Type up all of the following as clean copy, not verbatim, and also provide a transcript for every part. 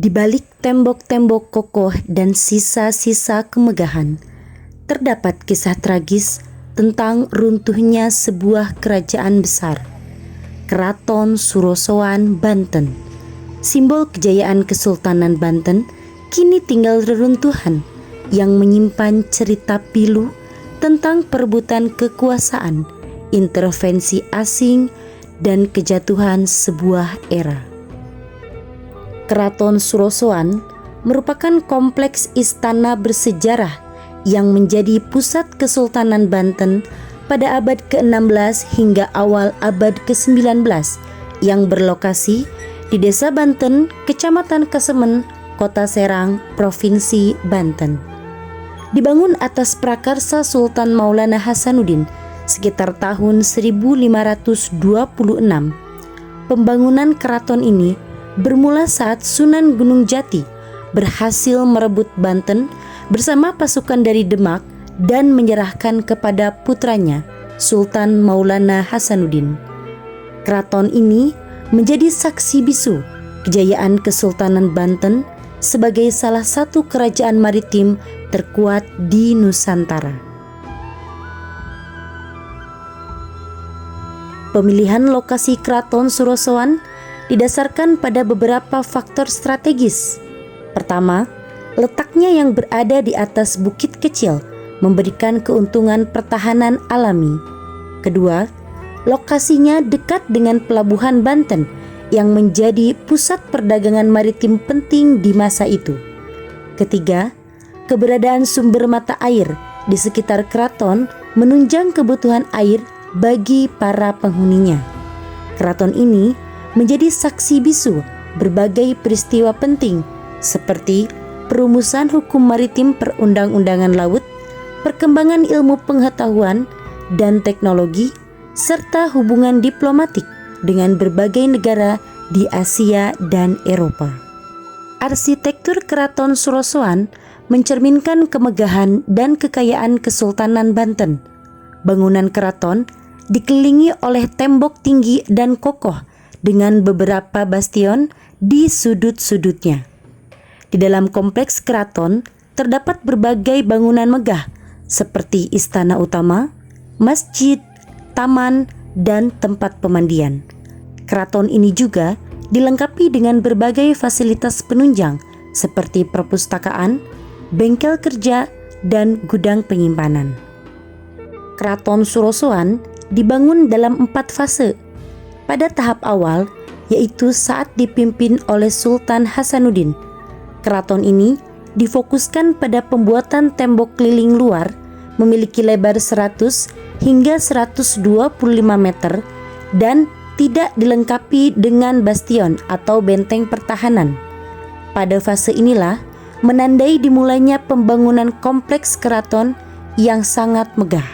Di balik tembok-tembok kokoh dan sisa-sisa kemegahan, terdapat kisah tragis tentang runtuhnya sebuah kerajaan besar, Keraton Surosoan, Banten. Simbol kejayaan Kesultanan Banten kini tinggal reruntuhan yang menyimpan cerita pilu tentang perebutan kekuasaan, intervensi asing, dan kejatuhan sebuah era. Keraton Surosoan merupakan kompleks istana bersejarah yang menjadi pusat Kesultanan Banten pada abad ke-16 hingga awal abad ke-19 yang berlokasi di Desa Banten, Kecamatan Kesemen, Kota Serang, Provinsi Banten. Dibangun atas prakarsa Sultan Maulana Hasanuddin sekitar tahun 1526. Pembangunan keraton ini bermula saat Sunan Gunung Jati berhasil merebut Banten bersama pasukan dari Demak dan menyerahkan kepada putranya Sultan Maulana Hasanuddin. Keraton ini menjadi saksi bisu kejayaan Kesultanan Banten sebagai salah satu kerajaan maritim terkuat di Nusantara. Pemilihan lokasi Keraton Surosoan didasarkan pada beberapa faktor strategis. Pertama, letaknya yang berada di atas bukit kecil memberikan keuntungan pertahanan alami. Kedua, lokasinya dekat dengan pelabuhan Banten yang menjadi pusat perdagangan maritim penting di masa itu. Ketiga, keberadaan sumber mata air di sekitar keraton menunjang kebutuhan air bagi para penghuninya. Keraton ini menjadi saksi bisu berbagai peristiwa penting seperti perumusan hukum maritim perundang-undangan laut, perkembangan ilmu pengetahuan dan teknologi, serta hubungan diplomatik dengan berbagai negara di Asia dan Eropa. Arsitektur Keraton Surosoan mencerminkan kemegahan dan kekayaan Kesultanan Banten. Bangunan keraton dikelilingi oleh tembok tinggi dan kokoh dengan beberapa bastion di sudut-sudutnya. Di dalam kompleks keraton terdapat berbagai bangunan megah seperti istana utama, masjid, taman, dan tempat pemandian. Keraton ini juga dilengkapi dengan berbagai fasilitas penunjang seperti perpustakaan, bengkel kerja, dan gudang penyimpanan. Keraton Surosoan dibangun dalam 4 fase. Pada tahap awal, yaitu saat dipimpin oleh Sultan Hasanuddin, keraton ini difokuskan pada pembuatan tembok keliling luar memiliki lebar 100 hingga 125 meter dan tidak dilengkapi dengan bastion atau benteng pertahanan. Pada fase inilah menandai dimulainya pembangunan kompleks keraton yang sangat megah.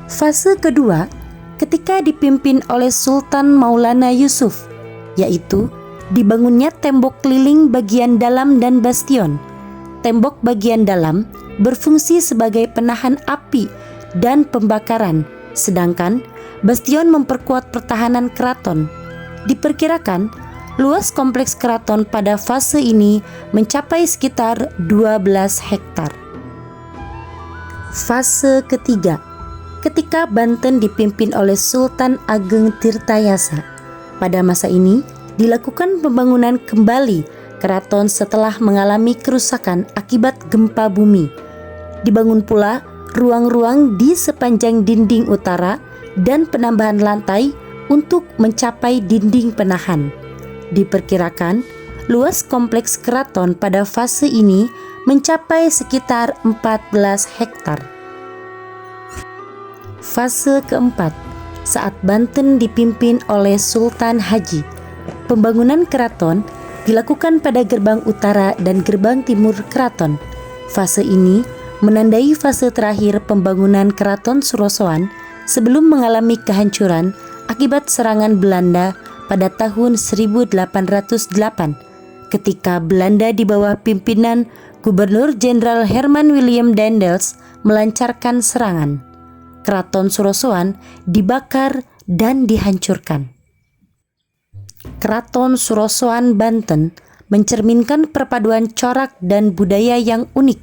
Fase kedua ketika dipimpin oleh Sultan Maulana Yusuf, yaitu dibangunnya tembok keliling bagian dalam dan bastion. Tembok bagian dalam berfungsi sebagai penahan api dan pembakaran, sedangkan bastion memperkuat pertahanan keraton. Diperkirakan luas kompleks keraton pada fase ini mencapai sekitar 12 hektar. Fase ketiga, ketika Banten dipimpin oleh Sultan Ageng Tirtayasa. Pada masa ini dilakukan pembangunan kembali keraton setelah mengalami kerusakan akibat gempa bumi. Dibangun pula ruang-ruang di sepanjang dinding utara dan penambahan lantai untuk mencapai dinding penahan. Diperkirakan luas kompleks keraton pada fase ini mencapai sekitar 14 hektar. Fase keempat, saat Banten dipimpin oleh Sultan Haji. Pembangunan keraton dilakukan pada gerbang utara dan gerbang timur keraton. Fase ini menandai fase terakhir pembangunan Keraton Surosoan sebelum mengalami kehancuran akibat serangan Belanda pada tahun 1808 ketika Belanda di bawah pimpinan Gubernur Jenderal Herman William Daendels melancarkan serangan. Keraton Surosoan dibakar dan dihancurkan. Keraton Surosoan Banten mencerminkan perpaduan corak dan budaya yang unik.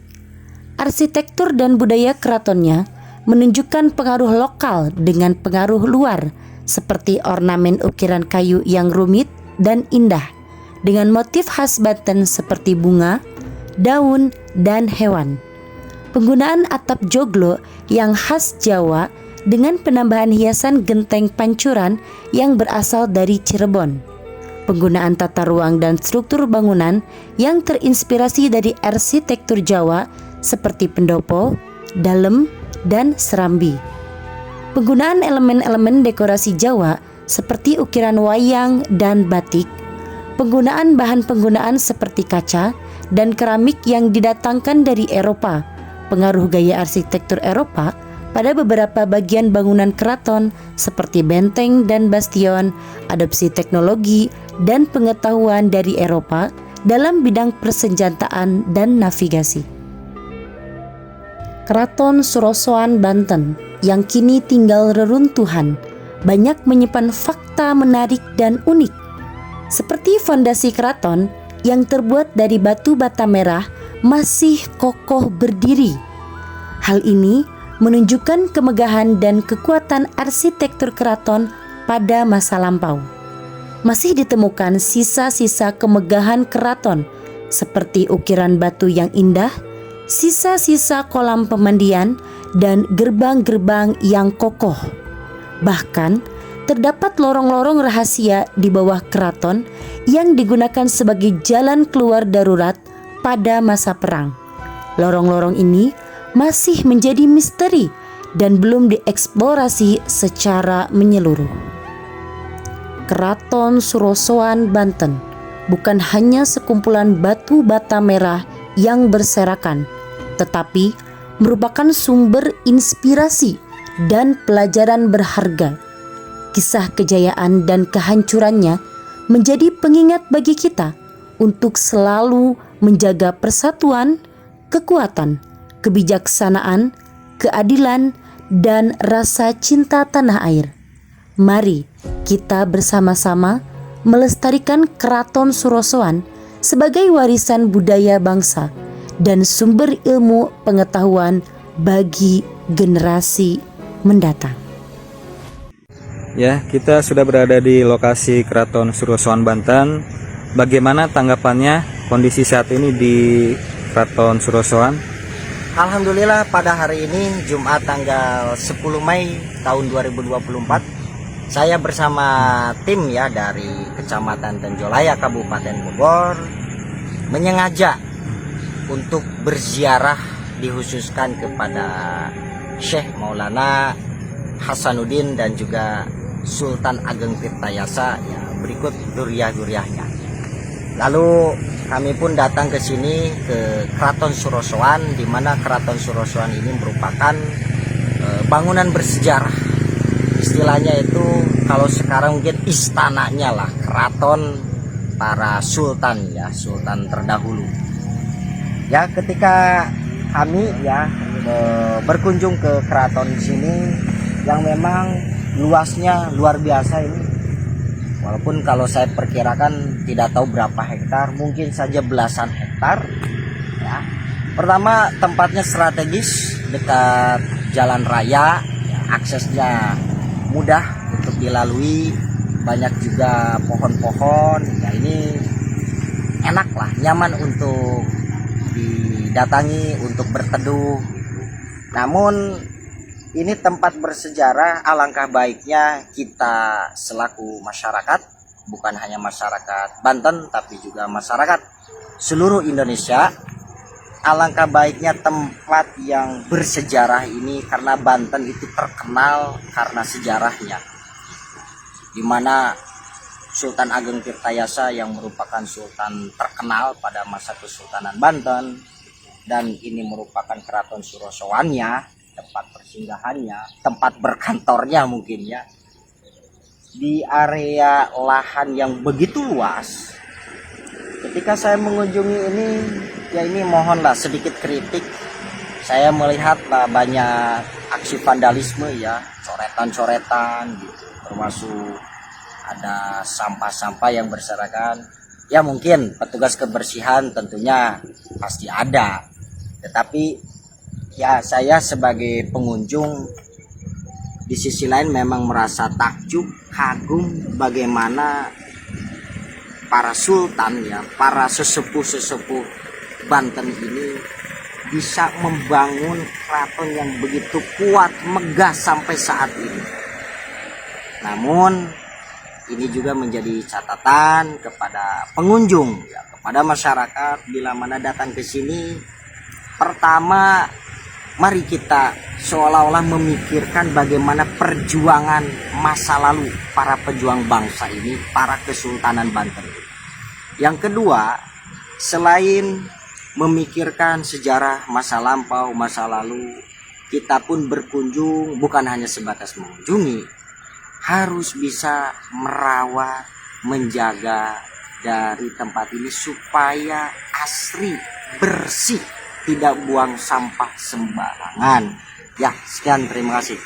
Arsitektur dan budaya keratonnya menunjukkan pengaruh lokal dengan pengaruh luar, seperti ornamen ukiran kayu yang rumit dan indah, dengan motif khas Banten seperti bunga, daun, dan hewan. Penggunaan atap joglo yang khas Jawa dengan penambahan hiasan genteng pancuran yang berasal dari Cirebon. Penggunaan tata ruang dan struktur bangunan yang terinspirasi dari arsitektur Jawa seperti pendopo, dalem, dan serambi. Penggunaan elemen-elemen dekorasi Jawa seperti ukiran wayang dan batik. Penggunaan bahan penggunaan seperti kaca dan keramik yang didatangkan dari Eropa. Pengaruh gaya arsitektur Eropa pada beberapa bagian bangunan keraton seperti benteng dan bastion, adopsi teknologi dan pengetahuan dari Eropa dalam bidang persenjataan dan navigasi. Keraton Surosoan Banten yang kini tinggal reruntuhan banyak menyimpan fakta menarik dan unik, seperti fondasi keraton yang terbuat dari batu bata merah masih kokoh berdiri. Hal ini menunjukkan kemegahan dan kekuatan arsitektur keraton pada masa lampau. Masih ditemukan sisa-sisa kemegahan keraton seperti ukiran batu yang indah, sisa-sisa kolam pemandian, dan gerbang-gerbang yang kokoh. Bahkan terdapat lorong-lorong rahasia di bawah keraton yang digunakan sebagai jalan keluar darurat pada masa perang. Lorong-lorong ini masih menjadi misteri dan belum dieksplorasi secara menyeluruh. Keraton Surosoan Banten bukan hanya sekumpulan batu bata merah yang berserakan, tetapi merupakan sumber inspirasi dan pelajaran berharga. Kisah kejayaan dan kehancurannya menjadi pengingat bagi kita untuk selalu menjaga persatuan, kekuatan, kebijaksanaan, keadilan, dan rasa cinta tanah air. Mari kita bersama-sama melestarikan Keraton Surosoan sebagai warisan budaya bangsa dan sumber ilmu pengetahuan bagi generasi mendatang. Ya, kita sudah berada di lokasi Keraton Surosoan Banten. Bagaimana tanggapannya kondisi saat ini di Keraton Surosoan? Alhamdulillah pada hari ini Jumat tanggal 10 Mei tahun 2024 saya bersama tim ya dari Kecamatan Tenjolaya Kabupaten Bogor menyengaja untuk berziarah dikhususkan kepada Syekh Maulana Hasanuddin dan juga Sultan Ageng Tirtayasa ya, berikut duriah-duriahnya. Lalu kami pun datang ke sini ke Keraton Surosoan, di mana Keraton Surosoan ini merupakan bangunan bersejarah. Istilahnya itu kalau sekarang mungkin istananya lah, keraton para sultan ya, sultan terdahulu. Ya, ketika kami ya berkunjung ke keraton sini yang memang luasnya luar biasa ini. Walaupun kalau saya perkirakan tidak tahu berapa hektar, mungkin saja belasan hektar. Ya. Pertama, tempatnya strategis dekat jalan raya, ya, aksesnya mudah untuk dilalui, banyak juga pohon-pohon. Ya, ini enak lah, nyaman untuk didatangi, untuk berteduh. Namun ini tempat bersejarah, alangkah baiknya kita selaku masyarakat, bukan hanya masyarakat Banten tapi juga masyarakat seluruh Indonesia, alangkah baiknya tempat yang bersejarah ini, karena Banten itu terkenal karena sejarahnya, di mana Sultan Ageng Tirtayasa yang merupakan sultan terkenal pada masa Kesultanan Banten, dan ini merupakan Keraton Surosoannya, tempat persinggahannya, tempat berkantornya mungkin ya, di area lahan yang begitu luas. Ketika saya mengunjungi ini, ya ini mohonlah sedikit kritik. Saya melihat banyak aksi vandalisme ya, coretan-coretan gitu, termasuk ada sampah-sampah yang berserakan. Ya mungkin petugas kebersihan tentunya pasti ada, tetapi ya saya sebagai pengunjung di sisi lain memang merasa takjub, kagum bagaimana para sultan ya, para sesepuh-sesepuh Banten ini bisa membangun keraton yang begitu kuat, megah sampai saat ini. Namun ini juga menjadi catatan kepada pengunjung ya, kepada masyarakat bila mana datang ke sini. Pertama, mari kita seolah-olah memikirkan bagaimana perjuangan masa lalu para pejuang bangsa ini, para Kesultanan Banten. Yang kedua, selain memikirkan sejarah masa lampau, masa lalu, kita pun berkunjung bukan hanya sebatas mengunjungi, harus bisa merawat, menjaga dari tempat ini supaya asri, bersih, tidak buang sampah sembarangan. Ya, sekian, terima kasih.